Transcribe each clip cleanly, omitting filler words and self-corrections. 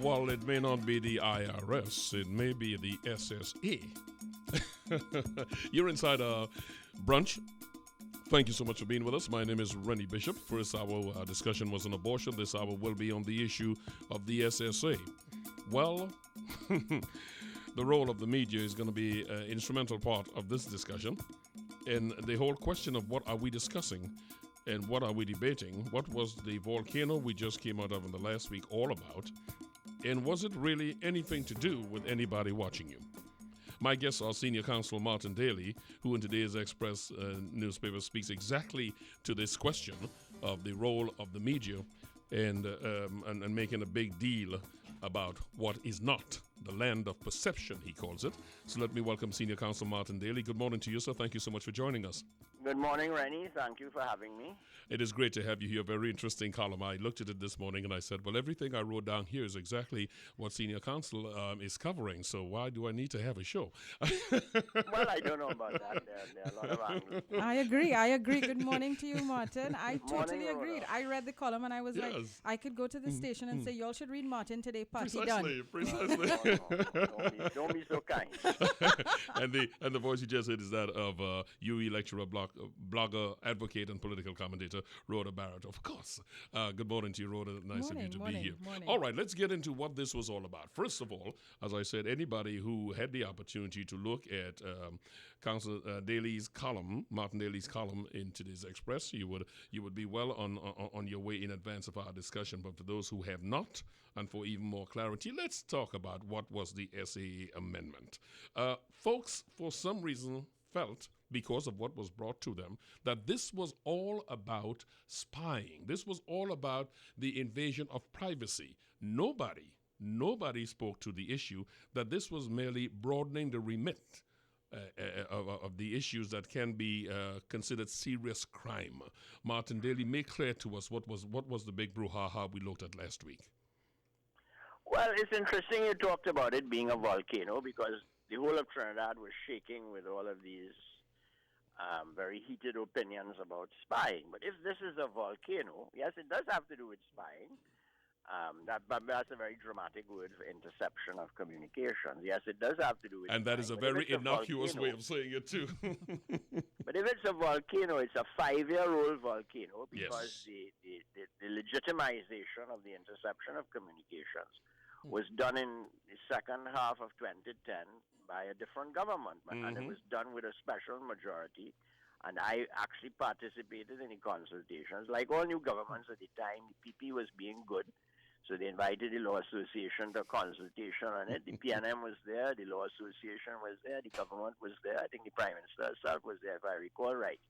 Well, it may not be the IRS. It may be the SSA. You're inside Brunch. Thank you so much for being with us. My name is Rennie Bishop. First hour discussion was on abortion. This hour will be on the issue of the SSA. Well, the role of the media is going to be an instrumental part of this discussion. And the whole question of what are we discussing and what are we debating? What was the volcano we just came out of in the last week all about? And was it really anything to do with anybody watching you? My guests are Senior Counsel Martin Daly, who in today's Express newspaper speaks exactly to this question of the role of the media and making a big deal about what is not the land of perception, he calls it. So let me welcome Senior Counsel Martin Daly. Good morning to you, sir. Thank you so much for joining us. Good morning, Rennie. Thank you for having me. It is great to have you here. Very interesting column. I looked at it this morning and I said, well, everything I wrote down here is exactly what Senior Counsel is covering. So why do I need to have a show? Well, I don't know about that. There are a lot of angles. I agree. Good morning to you, Martin. I totally agreed. I read the column and I was like, I could go to the station and say, y'all should read Martin today, party done. Precisely. No. Don't be so kind. and the voice you just heard is that of UE lecturer, blogger, advocate, and political commentator, Rhoda Bharath, of course. Good morning to you, Rhoda. Nice of you to be here. Morning. All right, let's get into what this was all about. First of all, as I said, anybody who had the opportunity to look at Counsel Daly's column, Martin Daly's column in today's Express, you would be well on your way in advance of our discussion. But for those who have not, and for even more clarity, let's talk about what was the SAA amendment. Folks, for some reason, felt, because of what was brought to them, that this was all about spying. This was all about the invasion of privacy. Nobody spoke to the issue that this was merely broadening the remit of the issues that can be considered serious crime. Martin Daly, make clear to us what was the big brouhaha we looked at last week. Well, it's interesting you talked about it being a volcano because the whole of Trinidad was shaking with all of these very heated opinions about spying. But if this is a volcano, yes, it does have to do with spying. That's a very dramatic word for interception of communications. Yes, it does have to do with and that spying, is a very innocuous volcano, way of saying it, too. But if it's a volcano, it's a 5-year-old volcano because yes. the legitimization of the interception of communications was done in the second half of 2010 by a different government, and it was done with a special majority. And I actually participated in the consultations. Like all new governments at the time, the PP was being good. So they invited the Law Association to a consultation on it. The PNM was there, the Law Association was there, the government was there. I think the Prime Minister herself was there, if I recall right.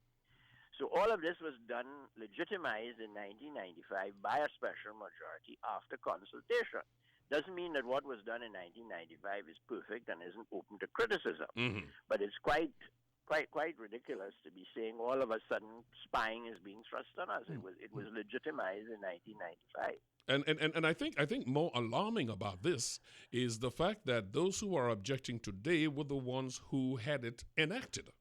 So all of this was done, legitimized in 1995 by a special majority after consultation. Doesn't mean that what was done in 1995 is perfect and isn't open to criticism. But it's quite ridiculous to be saying all of a sudden spying is being thrust on us. It was legitimized in 1995. And I think more alarming about this is the fact that those who are objecting today were the ones who had it enacted.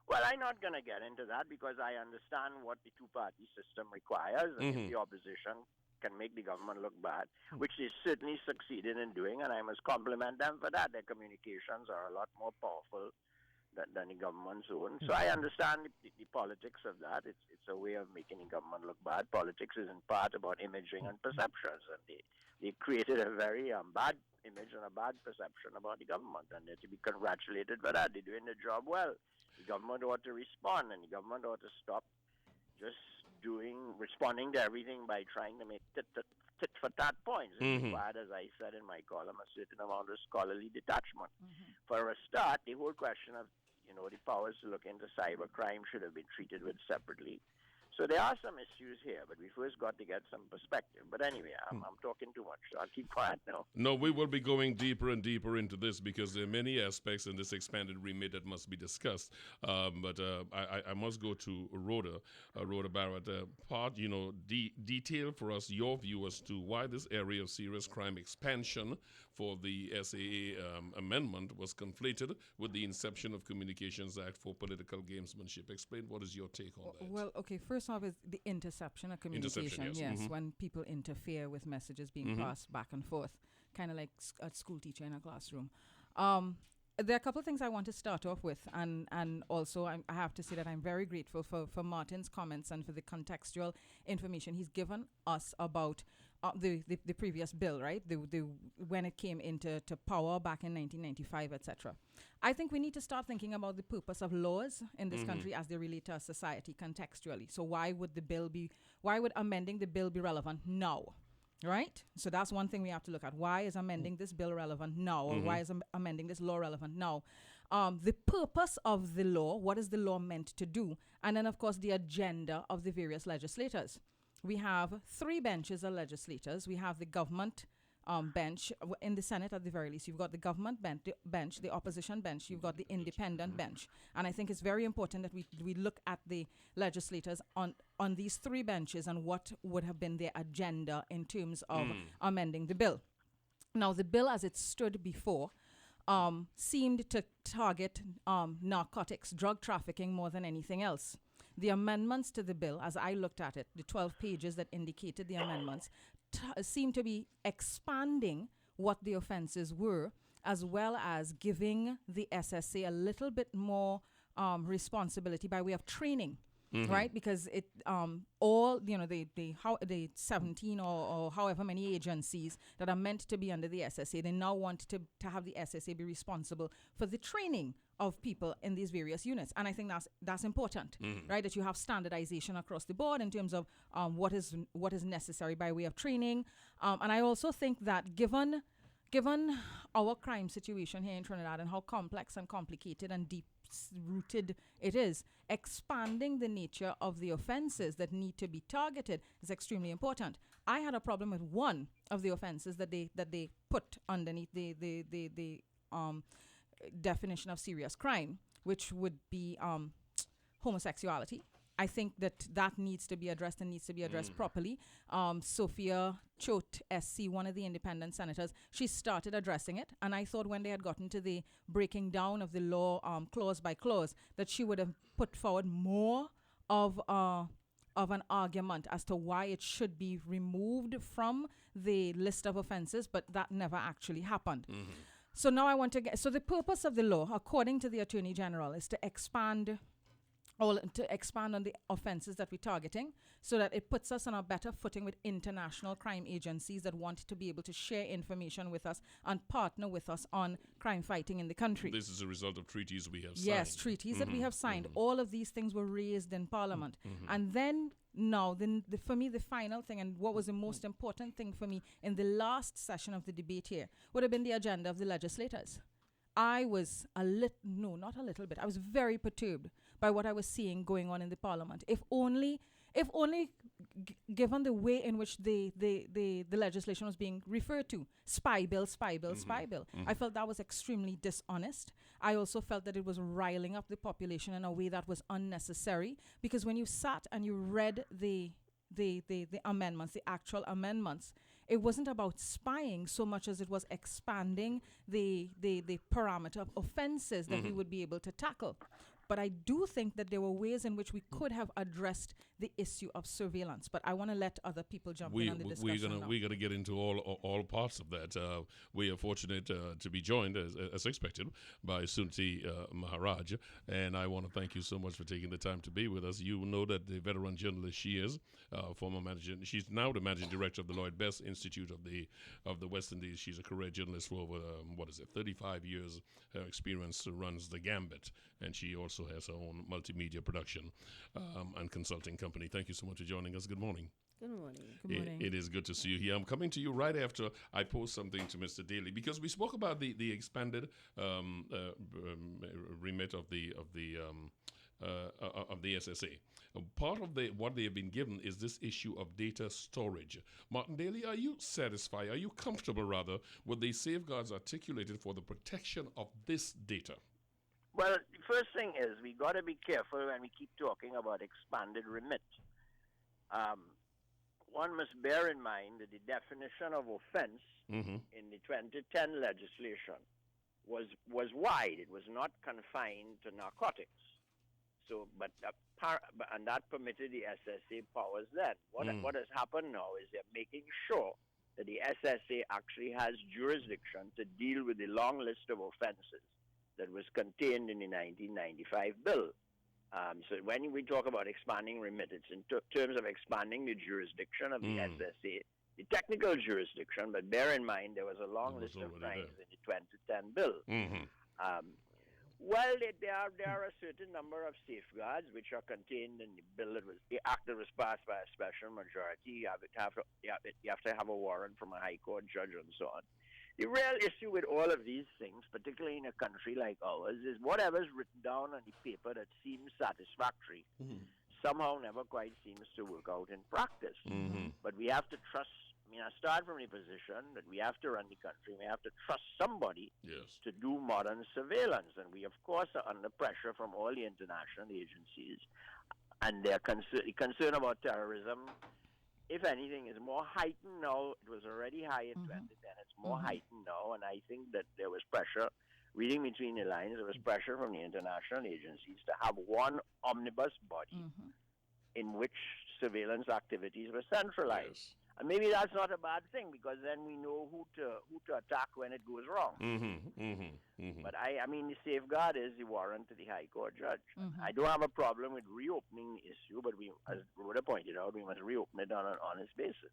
Well, I'm not going to get into that because I understand what the two-party system requires, and if the opposition can make the government look bad, which they certainly succeeded in doing, and I must compliment them for that. Their communications are a lot more powerful than the government's own. So I understand the politics of that. It's a way of making the government look bad. Politics is in part about imaging and perceptions, and they created a very bad image and a bad perception about the government, and they're to be congratulated for that. They're doing the job well. The government ought to respond, and the government ought to stop just responding to everything by trying to make tit-for-tat points. It's required, as I said in my column, a certain amount of scholarly detachment. For a start, the whole question of the powers to look into cybercrime should have been treated with separately. So there are some issues here, but we first got to get some perspective. But anyway, I'm talking too much, so I'll keep quiet now. No, we will be going deeper and deeper into this because there are many aspects in this expanded remit that must be discussed. But I must go to Rhoda Bharath. Detail for us your view as to why this area of serious crime expansion for the SAA amendment was conflated with the Inception of Communications Act for political gamesmanship. Explain what is your take on that. Well, okay, first first off is the interception of communication. Yes, when people interfere with messages being passed back and forth, kind of like a school teacher in a classroom. There are a couple of things I want to start off with, and also I have to say that I'm very grateful for Martin's comments and for the contextual information he's given us about the previous bill, right? The when it came into power back in 1995, etc. I think we need to start thinking about the purpose of laws in this country as they relate to our society contextually. So why would amending the bill be relevant now? Right? So that's one thing we have to look at. Why is amending this bill relevant now? Or why is amending this law relevant now? The purpose of the law, what is the law meant to do? And then, of course, the agenda of the various legislators. We have 3 benches of legislators. We have the government bench in the Senate at the very least. You've got the government bench, the opposition bench, you've got the independent bench. And I think it's very important that we look at the legislators on these 3 benches and what would have been their agenda in terms of amending the bill. Now, the bill as it stood before seemed to target narcotics, drug trafficking more than anything else. The amendments to the bill, as I looked at it, the 12 pages that indicated the amendments, seem to be expanding what the offenses were, as well as giving the SSA a little bit more responsibility by way of training, right? Because it all the 17 or however many agencies that are meant to be under the SSA, they now want to have the SSA be responsible for the training of people in these various units. And I think that's important, right? That you have standardization across the board in terms of what is necessary by way of training. And I also think that given our crime situation here in Trinidad and how complex and complicated and deep-rooted it is, expanding the nature of the offenses that need to be targeted is extremely important. I had a problem with one of the offenses that they put underneath the definition of serious crime, which would be homosexuality. I think that needs to be addressed and needs to be addressed properly. Sophia Choate, SC, one of the independent senators, she started addressing it. And I thought when they had gotten to the breaking down of the law clause by clause, that she would have put forward more of an argument as to why it should be removed from the list of offenses, but that never actually happened. So now I want to so the purpose of the law, according to the Attorney General, is to expand on the offenses that we're targeting so that it puts us on a better footing with international crime agencies that want to be able to share information with us and partner with us on crime fighting in the country. This is a result of treaties we have signed. Yes, treaties that we have signed. All of these things were raised in Parliament. And then now, for me, the final thing, and what was the most important thing for me in the last session of the debate here, would have been the agenda of the legislators. I was I was very perturbed by what I was seeing going on in the Parliament. If only given the way in which the legislation was being referred to, spy bill. I felt that was extremely dishonest. I also felt that it was riling up the population in a way that was unnecessary, because when you sat and you read the amendments, the actual amendments, it wasn't about spying so much as it was expanding the parameter of offenses that we would be able to tackle. But I do think that there were ways in which we could have addressed the issue of surveillance. But I want to let other people jump in on the discussion. We're gonna get into all parts of that. We are fortunate to be joined, as expected, by Sunity Maharaj, and I want to thank you so much for taking the time to be with us. You know that the veteran journalist she is, former manager. She's now the managing director of the Lloyd Best Institute of the West Indies. She's a career journalist for over 35 years. Her experience runs the gambit, and she also has her own multimedia production and consulting company. Thank you so much for joining us. Good morning. Good morning. Good morning. It is good to see you here. I'm coming to you right after I post something to Mr. Daly, because we spoke about the expanded remit of the SSA. Part of what they have been given is this issue of data storage. Martin Daly, are you satisfied? Are you comfortable, rather, with the safeguards articulated for the protection of this data? Well, the first thing is we got to be careful when we keep talking about expanded remit. One must bear in mind that the definition of offense in the 2010 legislation was wide. It was not confined to narcotics. And that permitted the SSA powers then. What has happened now is they're making sure that the SSA actually has jurisdiction to deal with the long list of offenses that was contained in the 1995 bill. So when we talk about expanding remit, it's in terms of expanding the jurisdiction of the SSA, the technical jurisdiction, but bear in mind there was a long list of crimes in the 2010 bill. Well, there are a certain number of safeguards which are contained in the bill the act that was passed by a special majority. You have to have a warrant from a high court judge and so on. The real issue with all of these things, particularly in a country like ours, is whatever's written down on the paper that seems satisfactory somehow never quite seems to work out in practice. But we have to trust. I start from the position that we have to run the country. We have to trust somebody to do modern surveillance. And we, of course, are under pressure from all the international agencies. And their concern about terrorism, if anything, is more heightened now. It was already high in 2010. It's more heightened now. And I think that there was pressure, reading between the lines, there was pressure from the international agencies to have one omnibus body in which surveillance activities were centralized. And maybe that's not a bad thing, because then we know who to attack when it goes wrong. But I mean, the safeguard is the warrant to the High Court judge. I don't have a problem with reopening the issue, but we, as Rhoda pointed out, we must reopen it on an honest basis.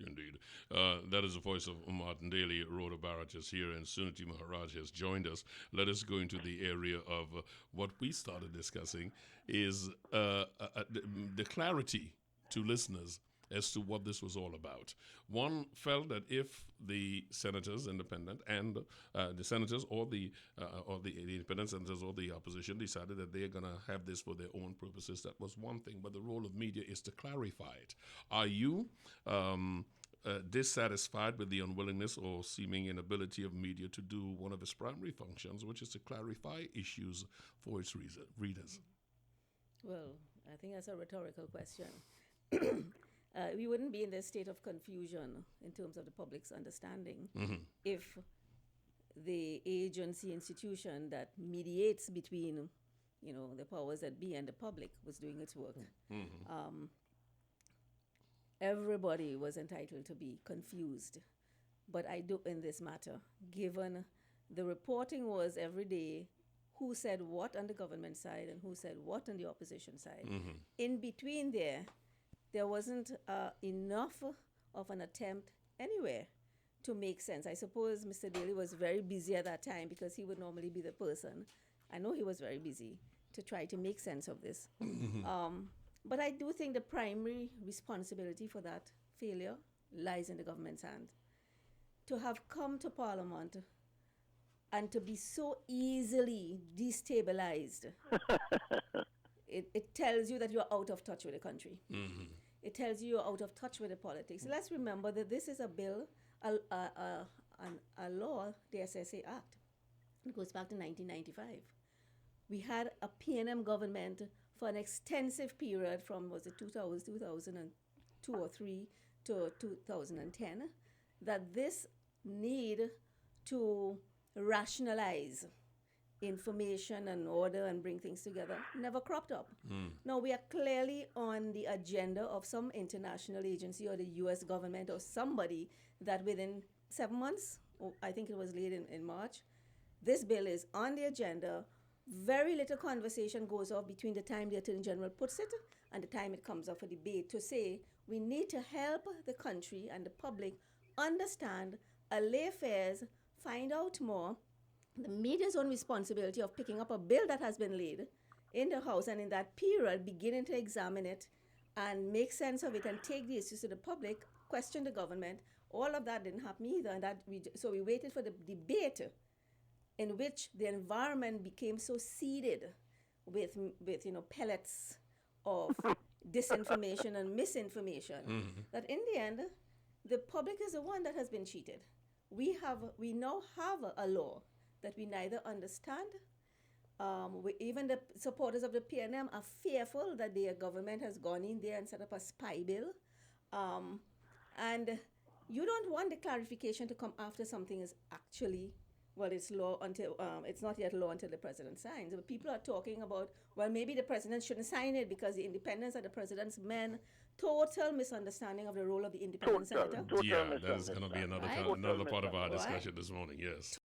Indeed. That is the voice of Martin Daly. Rhoda Bharath is here, and Sunity Maharaj has joined us. Let us go into the area of what we started discussing, is the clarity to listeners as to what this was all about. One felt that if the senators, independent, and the senators or the independent senators or the opposition decided that they're going to have this for their own purposes, that was one thing. But the role of media is to clarify it. Are you dissatisfied with the unwillingness or seeming inability of media to do one of its primary functions, which is to clarify issues for its readers? Well, I think that's a rhetorical question. We wouldn't be in this state of confusion in terms of the public's understanding if the agency institution that mediates between, the powers that be and the public was doing its work. Everybody was entitled to be confused. But I do in this matter, given the reporting was every day who said what on the government side and who said what on the opposition side. In between there wasn't enough of an attempt anywhere to make sense. I suppose Mr. Daly was very busy at that time, because he would normally be the person, I know he was very busy, to try to make sense of this. But I do think the primary responsibility for that failure lies in the government's hand. To have come to Parliament and to be so easily destabilized, it tells you that you're out of touch with the country. It tells you you're out of touch with the politics. Let's remember that this is a bill, a law, the SSA Act. It goes back to 1995. We had a P&M government for an extensive period from, 2002 or 3 to 2010, that this need to rationalize information and order and bring things together never cropped up. Now we are clearly on the agenda of some international agency or the US government or somebody that within 7 months, or I think it was late in March, this bill is on the agenda. Very little conversation goes off between the time the Attorney General puts it and the time it comes up for debate to say we need to help the country and the public understand, allay fears, find out more. The media's own responsibility of picking up a bill that has been laid in the House and in that period beginning to examine it and make sense of it and take the issues to the public, question the government. All of that didn't happen either. And so we waited for the debate in which the environment became so seeded with pellets of disinformation and misinformation that in the end, the public is the one that has been cheated. We now have a law that we neither understand. Even the supporters of the PNM are fearful that their government has gone in there and set up a spy bill. And you don't want the clarification to come after something is actually well, it's law until it's not yet law until the president signs. But people are talking about, well, maybe the president shouldn't sign it because the independence of the president's men. Total misunderstanding of the role of the independent senator. Yeah, that's going to be another part of our discussion this morning. Yes.